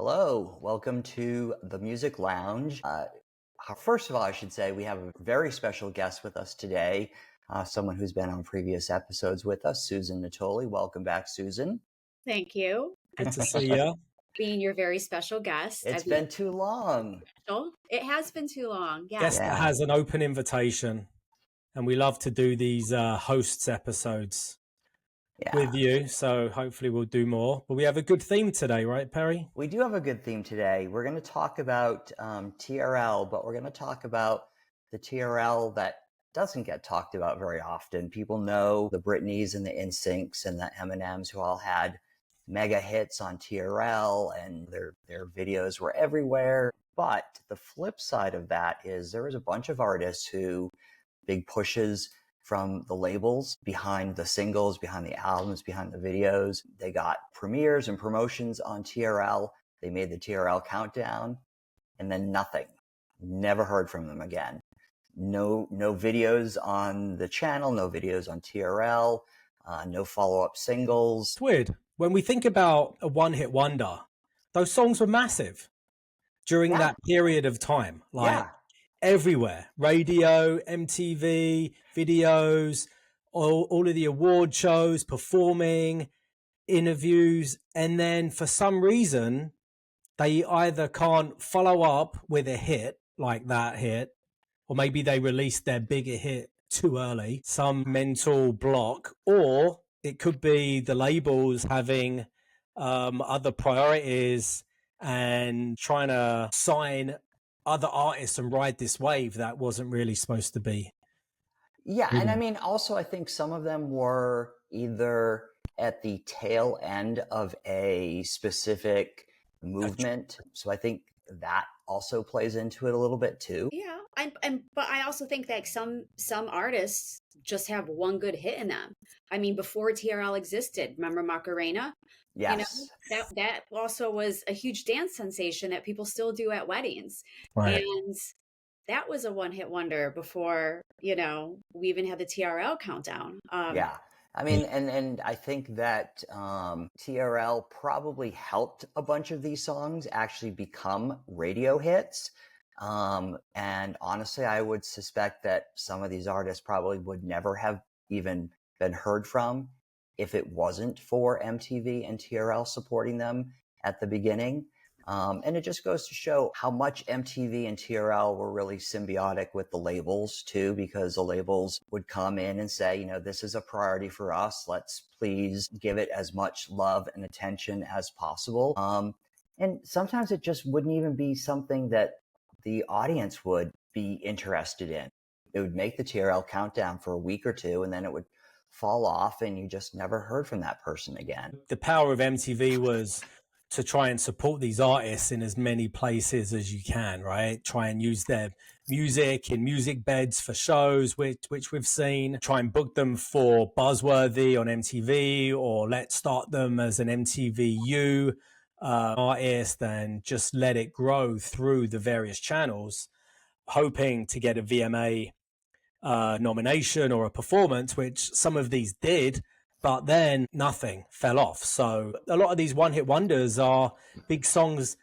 Hello, welcome to the Music Lounge. First of all, I should say we have a very special guest with us today, someone who's been on previous episodes with us, Susan Natoli. Welcome back, Susan. Thank you. Good to see you. Being your very special guest. It's been too long. It has been too long. Yes. Guest that has an open invitation, and we love to do these hosts episodes with you. So hopefully we'll do more. But we have a good theme today, right, Perry? We do have a good theme today. We're going to talk about TRL, but we're going to talk about the TRL that doesn't get talked about very often. People know the Britneys and the NSYNCs and the Eminems who all had mega hits on TRL, and their videos were everywhere. But the flip side of that is there was a bunch of artists who big pushes from the labels behind the singles, behind the albums, behind the videos. They got premieres and promotions on TRL. They made the TRL countdown, and then nothing. Never heard from them again. No videos on the channel, no videos on TRL, no follow-up singles. It's weird. When we think about a one-hit wonder, those songs were massive during that period of time. Everywhere. Radio, MTV, videos, all of the award shows, performing, interviews. And then for some reason, they either can't follow up with a hit like that hit, or maybe they released their bigger hit too early, some mental block, or it could be the labels having other priorities and trying to sign other artists and ride this wave that wasn't really supposed to be. Yeah, and I mean, also, I think some of them were either at the tail end of a specific movement. So I think that also plays into it a little bit too. Yeah, but I also think that some artists just have one good hit in them. I mean, before TRL existed, remember Macarena? Yes. You know, that also was a huge dance sensation that people still do at weddings. Right. And that was a one-hit wonder before, we even had the TRL countdown. Yeah. I mean, and I think that TRL probably helped a bunch of these songs actually become radio hits. And honestly, I would suspect that some of these artists probably would never have even been heard from if it wasn't for MTV and TRL supporting them at the beginning. And it just goes to show how much MTV and TRL were really symbiotic with the labels too, because the labels would come in and say, this is a priority for us. Let's please give it as much love and attention as possible. And sometimes it just wouldn't even be something that the audience would be interested in. It would make the TRL countdown for a week or two, and then it would fall off and you just never heard from that person again. The power of MTV was to try and support these artists in as many places as you can, right? Try and use their music in music beds for shows, which we've seen. Try and book them for Buzzworthy on MTV, or let's start them as an MTVU artist and just let it grow through the various channels, hoping to get a VMA nomination or a performance, which some of these did, but then nothing, fell off. So a lot of these one-hit wonders are big songs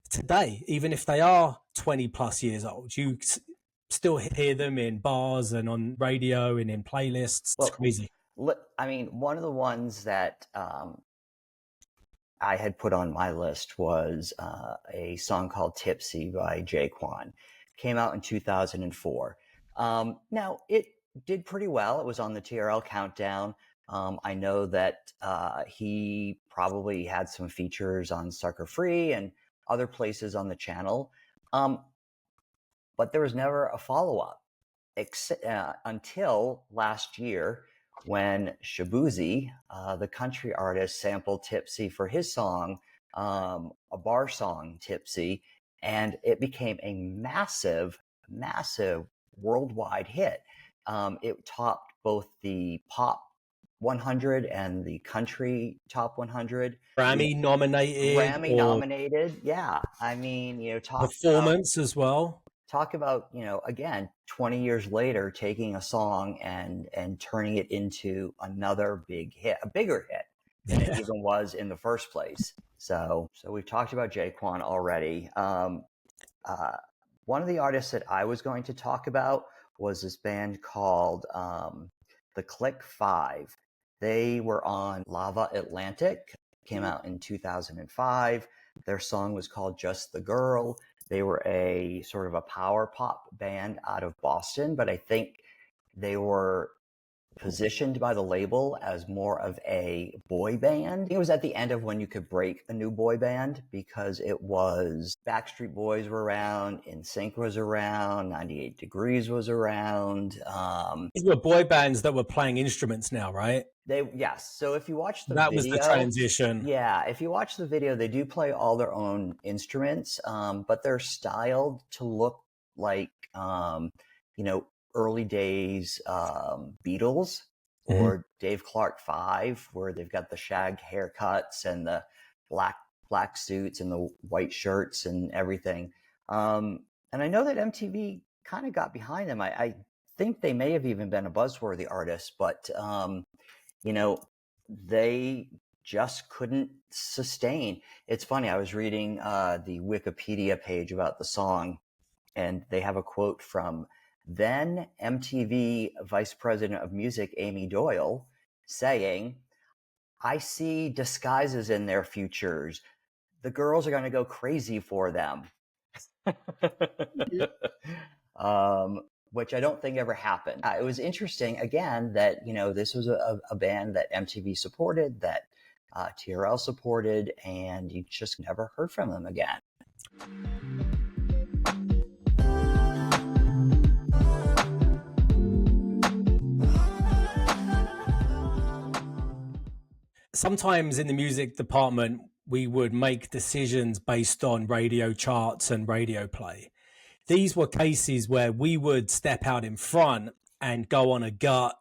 today, even if they are 20 plus years old. You still hear them in bars and on radio and in playlists. It's crazy. I mean, one of the ones that I had put on my list was a song called Tipsy by Jaquan. Came out in 2004. Now, it did pretty well. It was on the TRL countdown. I know that he probably had some features on Sucker Free and other places on the channel. But there was never a follow-up until last year when Shaboozey, the country artist, sampled Tipsy for his song, a bar song, Tipsy, and it became a massive, massive worldwide hit. It topped both the pop 100 and the country top 100. Grammy nominated. Yeah. I mean, performance as well. Talk about, again, 20 years later, taking a song and turning it into another big hit, a bigger hit. than it Yeah. even was in the first place. So we've talked about Jaquan already. One of the artists that I was going to talk about was this band called the Click Five. They were on Lava Atlantic, came out in 2005. Their song was called Just the Girl. They were a sort of a power pop band out of Boston, but I think they were positioned by the label as more of a boy band. It was at the end of when you could break a new boy band, because it was Backstreet Boys were around, NSYNC was around, 98 Degrees was around. These were boy bands that were playing instruments now, right? Yes. So if you watch the That was the video, transition. yeah, if you watch the video, they do play all their own instruments, but they're styled to look like, you know, early days Beatles or Dave Clark 5, where they've got the shag haircuts and the black suits and the white shirts and everything. And I know that MTV kind of got behind them. I think they may have even been a buzzworthy artist, but you know, they just couldn't sustain. It's funny. I was reading the Wikipedia page about the song, and they have a quote from then MTV Vice President of Music Amy Doyle saying, "I see disguises in their futures. The girls are going to go crazy for them." Which I don't think ever happened. It was interesting, again, that, you know, this was a band that MTV supported, that TRL supported, and you just never heard from them again. Sometimes in the music department, we would make decisions based on radio charts and radio play. These were cases where we would step out in front and go on a gut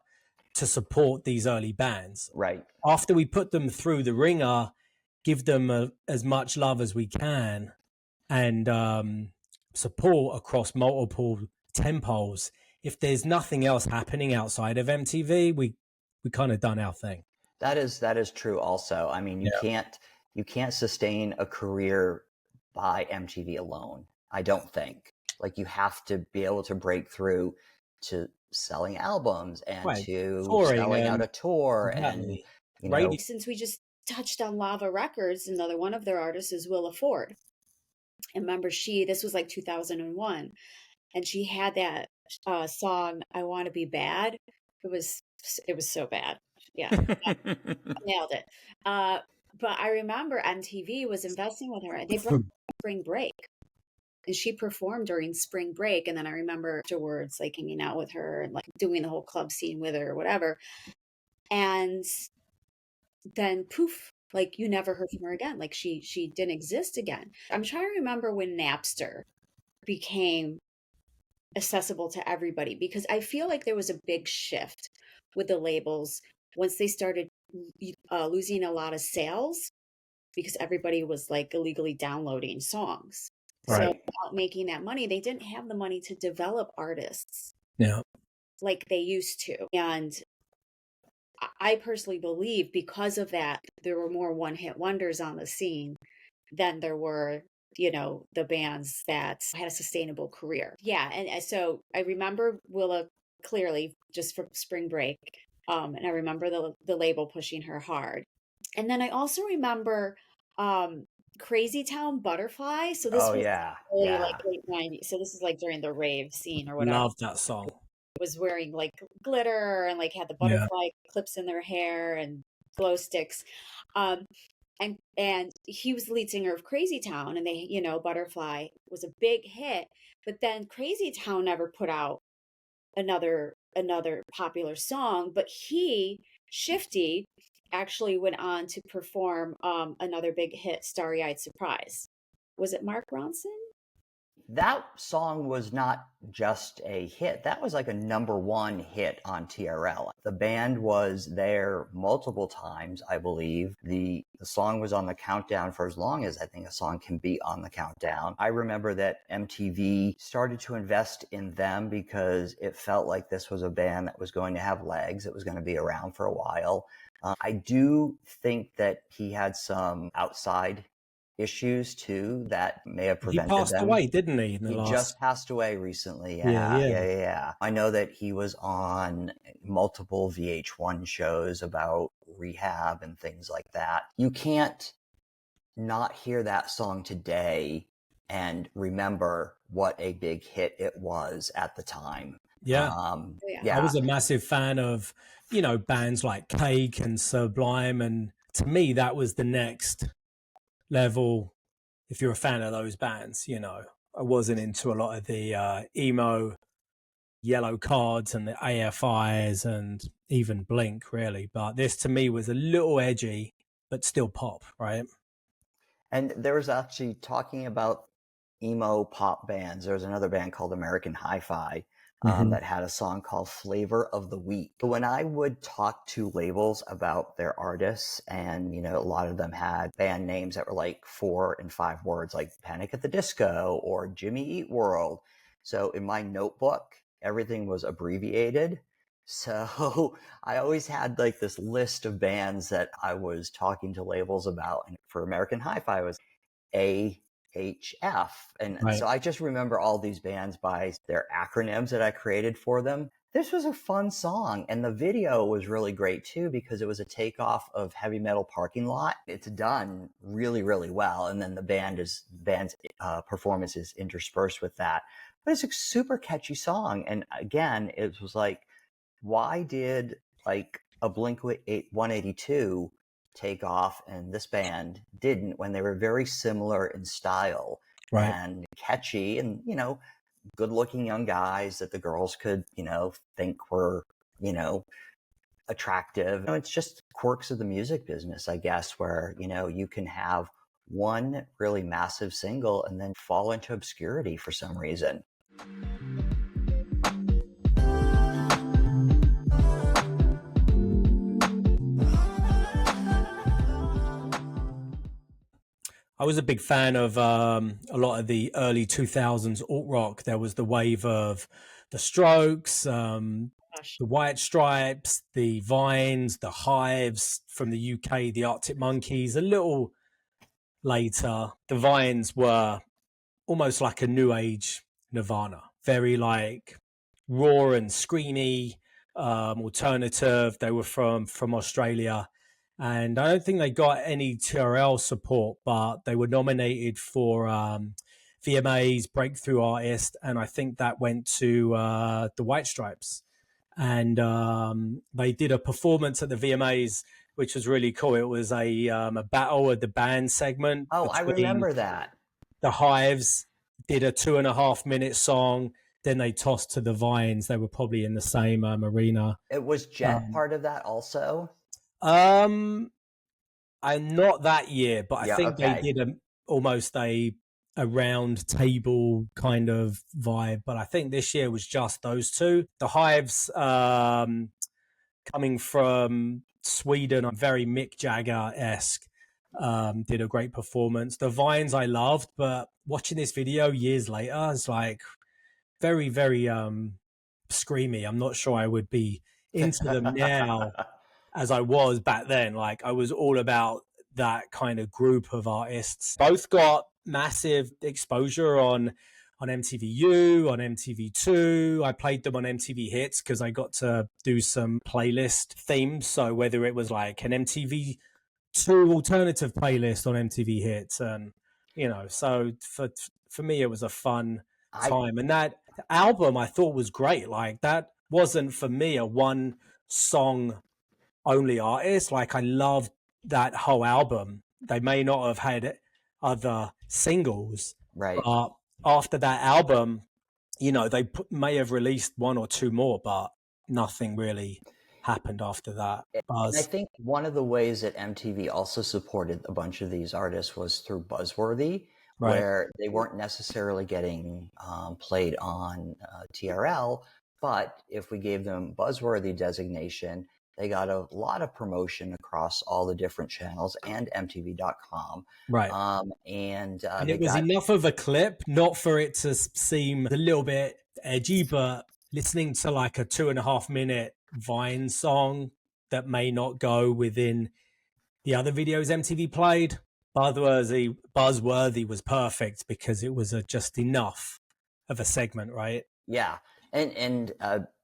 to support these early bands. Right. After we put them through the ringer, give them as much love as we can, and support across multiple tempos. If there's nothing else happening outside of MTV, we kind of done our thing. That is true also. I mean, you can't sustain a career by MTV alone, I don't think. Like, you have to be able to break through to selling albums and to touring selling out a tour. Exactly. And, you know, Since we just touched on Lava Records, another one of their artists is Willa Ford. And remember, this was like 2001, and she had that song "I Want to Be Bad." It was so bad. Yeah, nailed it. But I remember MTV was investing with her. They brought Spring Break, and she performed during Spring Break. And then I remember afterwards, like, hanging out with her and like doing the whole club scene with her or whatever. And then poof, like, you never heard from her again. Like, she didn't exist again. I'm trying to remember when Napster became accessible to everybody, because I feel like there was a big shift with the labels once they started losing a lot of sales, because everybody was like illegally downloading songs. Right. So without making that money, they didn't have the money to develop artists like they used to. And I personally believe because of that, there were more one-hit wonders on the scene than there were, you know, the bands that had a sustainable career. Yeah. And so I remember Willa clearly just from Spring Break. And I remember the label pushing her hard. And then I also remember Crazy Town Butterfly. So this was really like late 90s. So this is like during the rave scene or whatever. Love that song. Was wearing like glitter and like had the butterfly clips in their hair and glow sticks. And he was the lead singer of Crazy Town, and they, you know, Butterfly was a big hit, but then Crazy Town never put out another popular song. But Shifty actually went on to perform another big hit, Starry Eyed Surprise. Was it Mark Ronson? that song was not just a hit. That was like a #1 hit on TRL. The band was there multiple times, I believe. The song was on the countdown for as long as I think a song can be on the countdown. I remember that MTV started to invest in them because it felt like this was a band that was going to have legs. It was going to be around for a while. I do think that he had some outside issues too that may have He prevented passed them. away, didn't he? In the He last... just passed away recently. Yeah. Yeah. I know that he was on multiple VH1 shows about rehab and things like that. You can't not hear that song today and remember what a big hit it was at the time. Yeah. Yeah. I was a massive fan of, bands like Cake and Sublime. And to me, that was the next level. If you're a fan of those bands, I wasn't into a lot of the emo Yellow Cards and the AFIs and even Blink, really. But this to me was a little edgy, but still pop, right? And there was actually, talking about emo pop bands, there was another band called American Hi-Fi that had a song called Flavor of the Week. When I would talk to labels about their artists, and a lot of them had band names that were like 4 and 5 words, like Panic at the Disco or Jimmy Eat World. So in my notebook, everything was abbreviated. So I always had like this list of bands that I was talking to labels about. And for American Hi-Fi, it was AHF. And Right. so I just remember all these bands by their acronyms that I created for them. This was a fun song. And the video was really great too, because it was a takeoff of Heavy Metal Parking Lot. It's done really, really well. And then the band's performance is interspersed with that. But it's a super catchy song. And again, it was like, why did like a Blink-182 take off and this band didn't, when they were very similar in style, Right. and catchy, and good looking young guys that the girls could think were attractive. It's just quirks of the music business, I guess, where you can have one really massive single and then fall into obscurity for some reason. I was a big fan of a lot of the early 2000s alt rock. There was the wave of the Strokes, the White Stripes, the Vines, the Hives from the UK, the Arctic Monkeys. A little later, the Vines were almost like a new age Nirvana, very like raw and screamy, alternative. They were from Australia. And I don't think they got any TRL support, but they were nominated for VMA's Breakthrough Artist, and I think that went to the White Stripes. And they did a performance at the VMAs, which was really cool. It was a battle of the band segment. Oh, I remember that. The Hives did a 2.5-minute song. Then they tossed to the Vines. They were probably in the same arena. It was Jet part of that also? I'm not that year, but I think okay. they did almost a round table kind of vibe. But I think this year was just those two. The Hives, coming from Sweden, very Mick Jagger-esque, did a great performance. The Vines I loved, but watching this video years later, it's like very, very screamy. I'm not sure I would be into them now as I was back then. Like, I was all about that kind of group of artists. Both got massive exposure on MTVU, on MTV2. I played them on MTV Hits because I got to do some playlist themes. So whether it was like an MTV2 alternative playlist on MTV Hits, and so for me it was a fun time. And that album I thought was great. Like, that wasn't for me a one song only artist. Like, I loved that whole album. They may not have had other singles, right? But after that album, they may have released one or two more, but nothing really happened after that. And I think one of the ways that MTV also supported a bunch of these artists was through Buzzworthy, Right. where they weren't necessarily getting played on TRL, but if we gave them buzzworthy designation, they got a lot of promotion across all the different channels and MTV.com. Right. And And they it was got, enough of a clip, not for it to seem a little bit edgy, but listening to like a 2.5 minute Vine song that may not go within the other videos MTV played, Buzzworthy was perfect because it was just enough of a segment, right? yeah. And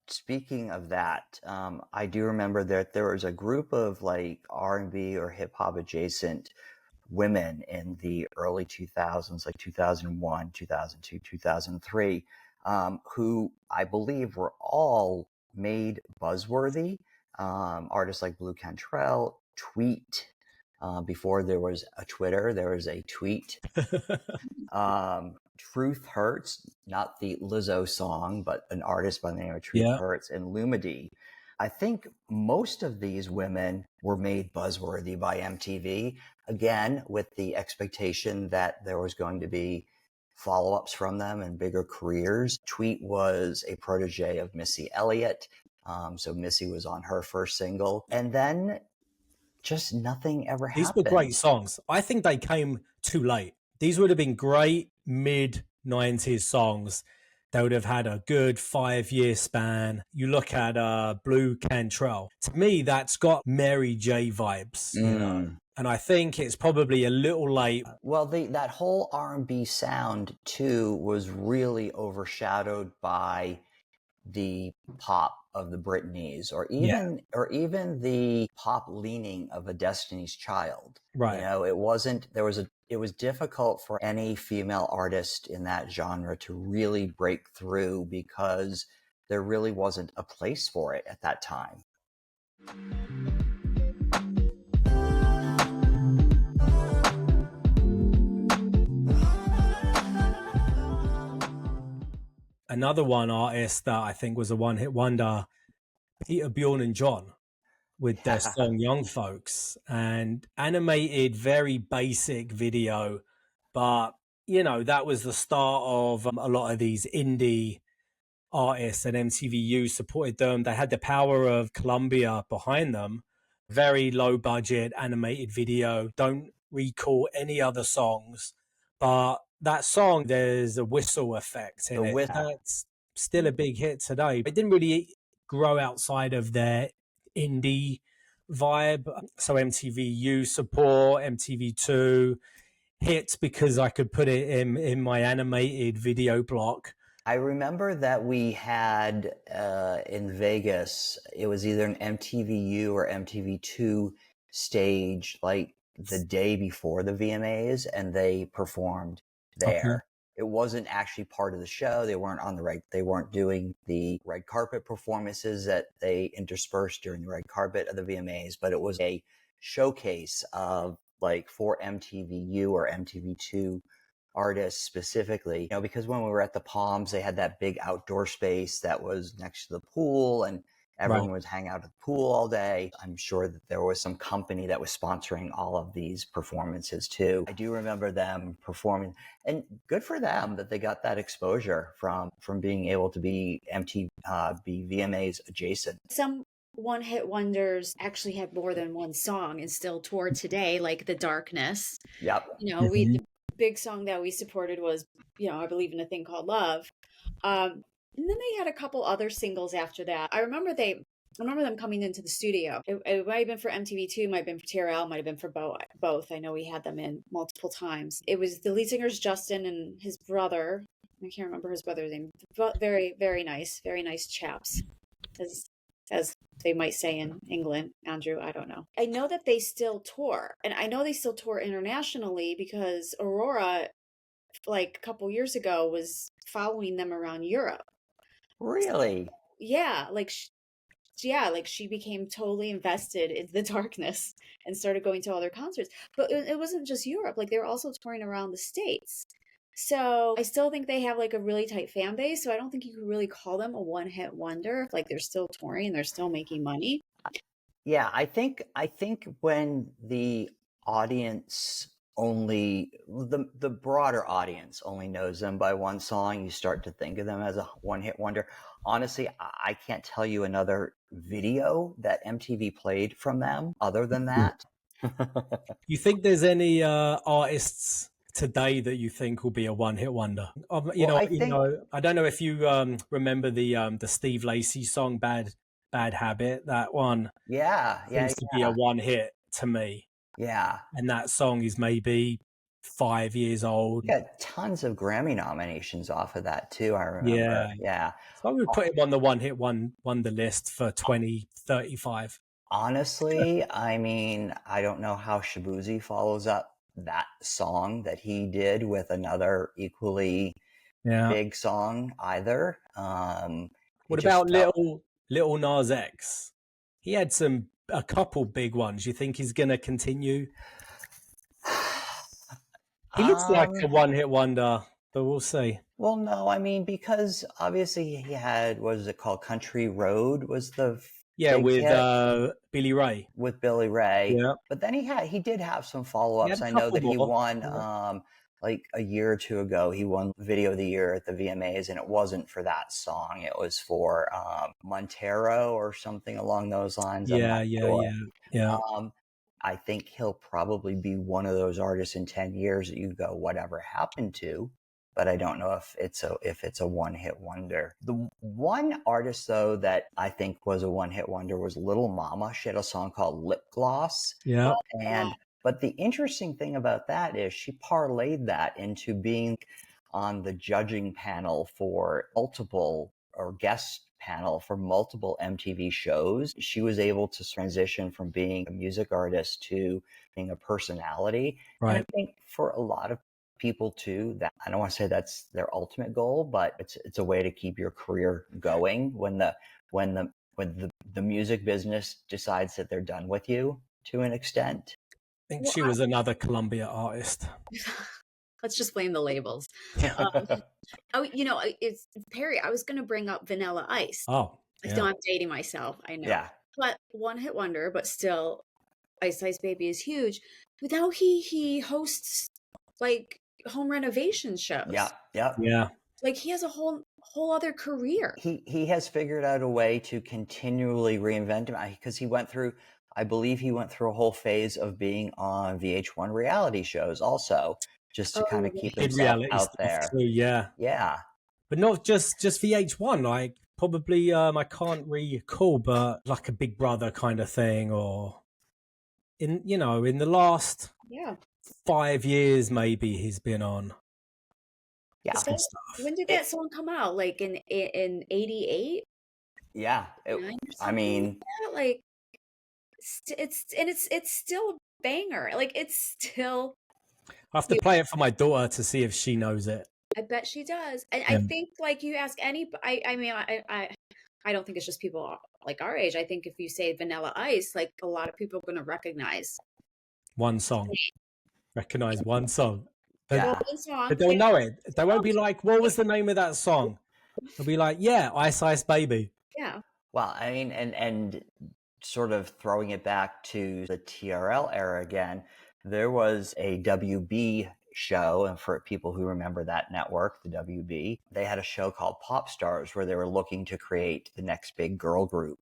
speaking of that, I do remember that there was a group of like R&B or hip hop adjacent women in the early 2000s, like 2001, 2002, 2003, who I believe were all made buzzworthy. Artists like Blue Cantrell, Tweet. Before there was a Twitter, there was a Tweet. Truth Hurts, not the Lizzo song, but an artist by the name of Truth Yeah. Hurts, and Lumidee. I think most of these women were made buzzworthy by MTV, again, with the expectation that there was going to be follow-ups from them and bigger careers. Tweet was a protege of Missy Elliott. So Missy was on her first single. And then just nothing ever These were great happened. songs. I think they came too late. These would have been great mid-90s songs. They would have had a good 5-year span. You look at Blue Cantrell. To me, that's got Mary J vibes, you know. And I think it's probably a little late. Well, that whole R&B sound too was really overshadowed by the pop of the Britneys, or even the pop leaning of a Destiny's Child. Right. You know, it was difficult for any female artist in that genre to really break through because there really wasn't a place for it at that time. Another one artist that I think was a one-hit wonder, Peter, Bjorn, and John, with their song Young Folks, and animated, very basic video. But, you know, that was the start of a lot of these indie artists, and MTVU supported them. They had the power of Columbia behind them. Very low budget animated video. Don't recall any other songs, but that song, there's a whistle effect in it. That's still a big hit today. It didn't really grow outside of their indie vibe. So MTVU support, MTV2 hits because I could put it in my animated video block. I remember that we had in Vegas, it was either an MTVU or MTV2 stage like the day before the VMAs, and they performed there. Okay. It wasn't actually part of the show. They weren't they weren't doing the red carpet performances that they interspersed during the red carpet of the VMAs, but it was a showcase of like for MTVU or MTV2 artists specifically, you know, because when we were at the Palms, they had that big outdoor space that was next to the pool, and everyone was hanging out at the pool all day. I'm sure that there was some company that was sponsoring all of these performances too. I do remember them performing, and good for them that they got that exposure from being able to be VMAs adjacent. Some one-hit wonders actually had more than one song and still tour today, like The Darkness. Yep. You know, the big song that we supported was, you know, I Believe in a Thing Called Love. And then they had a couple other singles after that. I remember them coming into the studio. It might have been for MTV2, might have been for TRL, might have been for both. I know we had them in multiple times. It was the lead singer's Justin and his brother. I can't remember his brother's name. But very, very nice chaps, as they might say in England. Andrew, I don't know. I know that they still tour, and I know they still tour internationally because Aurora, like a couple years ago, was following them around Europe. Really? Yeah, like she became totally invested in The Darkness and started going to all their concerts. But it wasn't just Europe, like they were also touring around the States. So I still think they have like a really tight fan base. So I don't think you could really call them a one-hit wonder if like they're still touring and they're still making money. Yeah, I think when the audience only the broader audience only knows them by one song. You start to think of them as a one-hit wonder. Honestly, I can't tell you another video that MTV played from them other than that. You think there's any artists today that you think will be a one-hit wonder? Well, I think I don't know if you remember the Steve Lacy song "Bad Habit." That one yeah, seems to be a one hit to me, yeah. and that song is maybe 5 years old. He got tons of Grammy nominations off of that too, I remember. Yeah. Yeah. So I would put him on the one hit wonder list for 2035. Honestly, I mean, I don't know how Shabuzi follows up that song that he did with another equally Yeah. big song either. What it just about felt- Little Nas X? He had a couple big ones. You think he's going to continue? He looks like a one hit wonder, but we'll see. Well, no, I mean, because obviously he had, what is it called? Country Road was the Yeah, big with hit Billy Ray. with Billy Ray. Yeah. But then he did have some He follow-ups. had a I know couple that he more. won Yeah. like a year or two ago, he won Video of the Year at the VMAs, and it wasn't for that song. It was for Montero or something along those lines. I'm not sure. Yeah. I think he'll probably be one of those artists in 10 years that you go, whatever happened to? But I don't know if it's a one-hit wonder. The one artist though that I think was a one-hit wonder was Little Mama. She had a song called Lip Gloss. Yeah. But the interesting thing about that is she parlayed that into being on the judging panel for multiple or guest panel for multiple MTV shows. She was able to transition from being a music artist to being a personality. Right. And I think for a lot of people too, that I don't want to say that's their ultimate goal, but it's a way to keep your career going when the music business decides that they're done with you to an extent. I think she was another Columbia artist. Let's just blame the labels. It's Perry. I was going to bring up Vanilla Ice. Oh, I feel I'm dating myself. I know. Yeah. But one hit wonder, but still, Ice Ice Baby is huge. But now he hosts like home renovation shows. Yeah. Like he has a whole other career. He has figured out a way to continually reinvent him because I believe he went through a whole phase of being on VH1 reality shows also, just to kind of keep himself out there. Too, yeah. But not just VH1, like probably I can't recall, but like a Big Brother kind of thing, or in the last 5 years maybe he's been on. Yeah. So when did that song come out? Like in 88? Yeah. I mean, like it's still a banger. Like it's still. I have to play it for my daughter to see if she knows it. I bet she does. And I think like you ask any, I mean, I don't think it's just people like our age. I think if you say Vanilla Ice, like a lot of people are going to recognize one song. Recognize one song. Yeah. But they'll know it. They won't be like, what was the name of that song? They'll be like, yeah, Ice Ice Baby. Yeah. Well, I mean, and sort of throwing it back to the TRL era again, there was a WB show, and for people who remember that network, the WB, they had a show called Pop Stars where they were looking to create the next big girl group.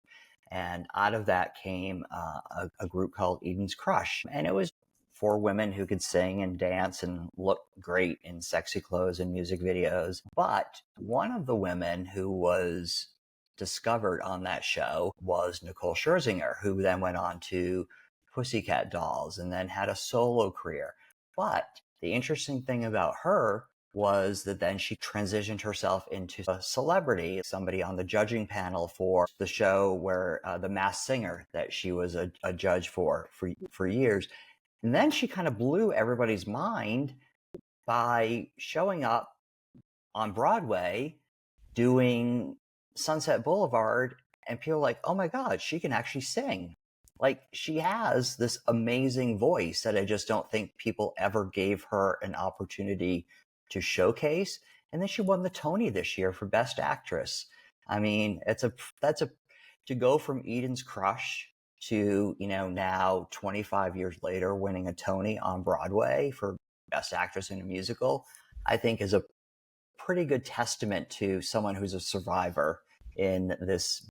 And out of that came a group called Eden's Crush. And it was 4 women who could sing and dance and look great in sexy clothes and music videos. But one of the women who was discovered on that show was Nicole Scherzinger, who then went on to Pussycat Dolls and then had a solo career. But the interesting thing about her was that then she transitioned herself into a celebrity, somebody on the judging panel for the show where The Masked Singer that she was a judge for years. And then she kind of blew everybody's mind by showing up on Broadway doing Sunset Boulevard, and people are like, oh my God, she can actually sing. Like, she has this amazing voice that I just don't think people ever gave her an opportunity to showcase. And then she won the Tony this year for Best Actress. I mean, to go from Eden's Crush to, now 25 years later, winning a Tony on Broadway for Best Actress in a Musical, I think is a pretty good testament to someone who's a survivor in this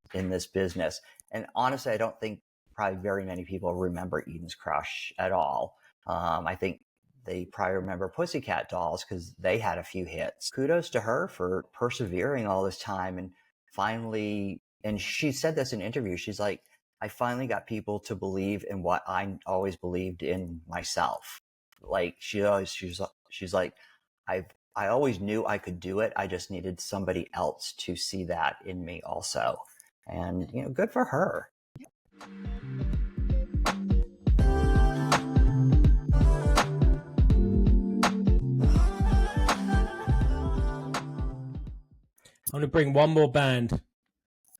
business. And honestly, I don't think probably very many people remember Eden's Crush at all. I think they probably remember Pussycat Dolls because they had a few hits. Kudos to her for persevering all this time and finally, and she said this in an interview, she's like, I finally got people to believe in what I always believed in myself. Like she's like, I always knew I could do it. I just needed somebody else to see that in me also. And, good for her. I'm going to bring one more band,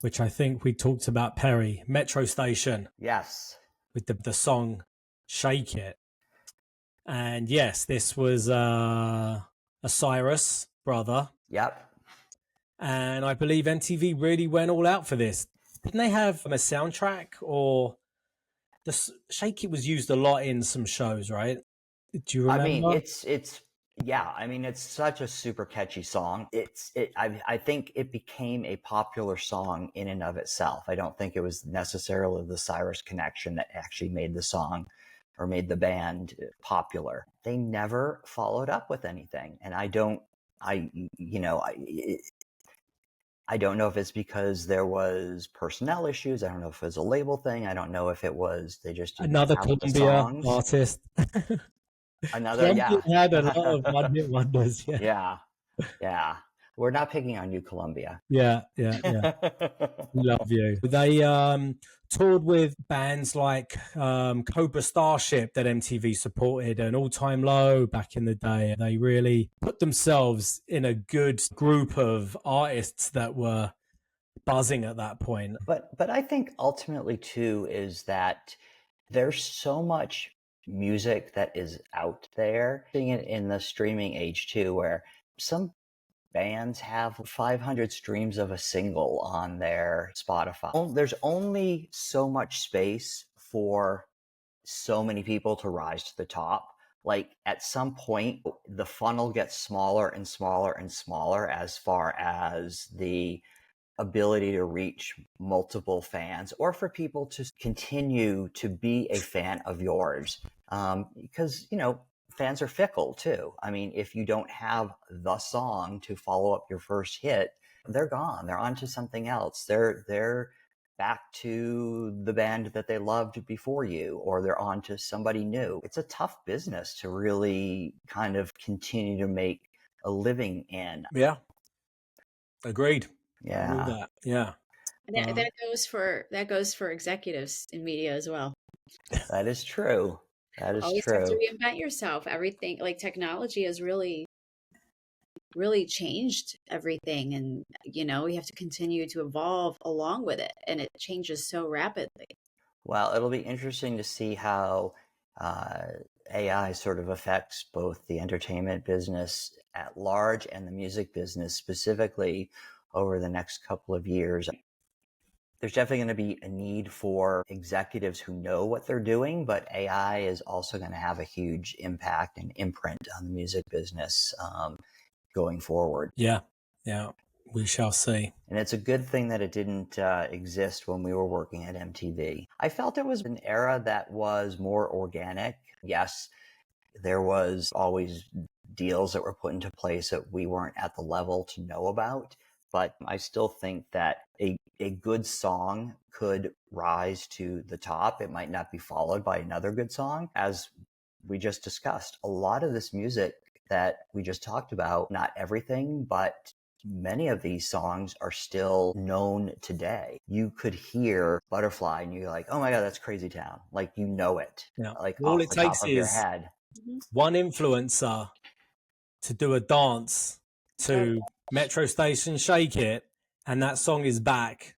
which I think we talked about, Perry, Metro Station. Yes. With the song Shake It. And yes, this was a Cyrus brother. Yep. And I believe MTV really went all out for this. Didn't they have a soundtrack, or the Shake It was used a lot in some shows, right? Do you remember? I mean, it's such a super catchy song. I think it became a popular song in and of itself. I don't think it was necessarily the Cyrus connection that actually made the song or made the band popular. They never followed up with anything. And I don't know if it's because there was personnel issues. I don't know if it was a label thing. I don't know if it was they just didn't another have the Columbia songs. artist. Another, yeah. Had a lot of one-hit wonders. Yeah. We're not picking on you, Columbia. Yeah. Love you. They toured with bands like Cobra Starship that MTV supported, and All Time Low back in the day. They really put themselves in a good group of artists that were buzzing at that point. But I think ultimately too is that there's so much music that is out there, seeing it in the streaming age too, where some bands have 500 streams of a single on their Spotify. There's only so much space for so many people to rise to the top. Like at some point, the funnel gets smaller and smaller and smaller as far as the ability to reach multiple fans or for people to continue to be a fan of yours. Because, fans are fickle too. I mean, if you don't have the song to follow up your first hit, they're gone. They're on to something else. They're back to the band that they loved before you, or they're on to somebody new. It's a tough business to really kind of continue to make a living in. Yeah. Agreed. Yeah. Yeah. And that goes for executives in media as well. That is true. That is Always true. have to reinvent yourself. Everything, like technology has really changed everything, and we have to continue to evolve along with it, and it changes so rapidly. Well, it'll be interesting to see how AI sort of affects both the entertainment business at large and the music business specifically over the next couple of years. There's definitely going to be a need for executives who know what they're doing, but AI is also going to have a huge impact and imprint on the music business going forward. Yeah, we shall see. And it's a good thing that it didn't exist when we were working at MTV. I felt it was an era that was more organic. Yes, there was always deals that were put into place that we weren't at the level to know about. But I still think that a good song could rise to the top. It might not be followed by another good song. As we just discussed, a lot of this music that we just talked about, not everything, but many of these songs are still known today. You could hear Butterfly and you're like, oh my God, that's Crazy Town. Like, it. Yeah. Like all off it the takes top of your is head. one influencer to do a dance to Metro Station Shake It, and that song is back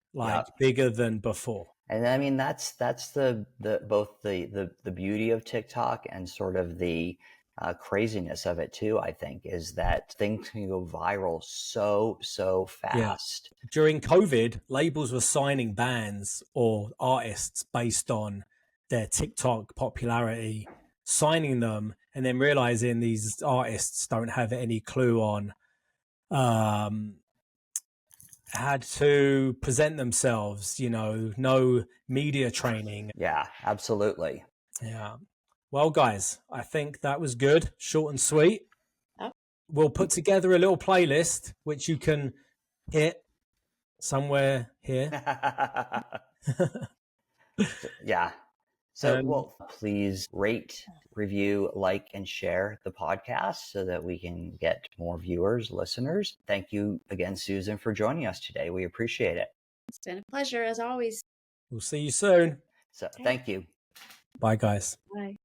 bigger than before. And I mean, that's the both the beauty of TikTok and sort of the craziness of it too, I think, is that things can go viral so Yeah. fast. During COVID, labels were signing bands or artists based on their TikTok popularity, signing them, and then realizing these artists don't have any clue on how to present themselves, no media training. Yeah, absolutely. Yeah. Well, guys, I think that was good, short and sweet. Yep. We'll put together a little playlist which you can hit somewhere here. Yeah. So, And well, please rate, review, like, and share the podcast so that we can get more viewers, listeners. Thank you again, Susan, for joining us today. We appreciate it. It's been a pleasure as always. we'll see you soon. So, Okay. thank you. Bye, guys. Bye.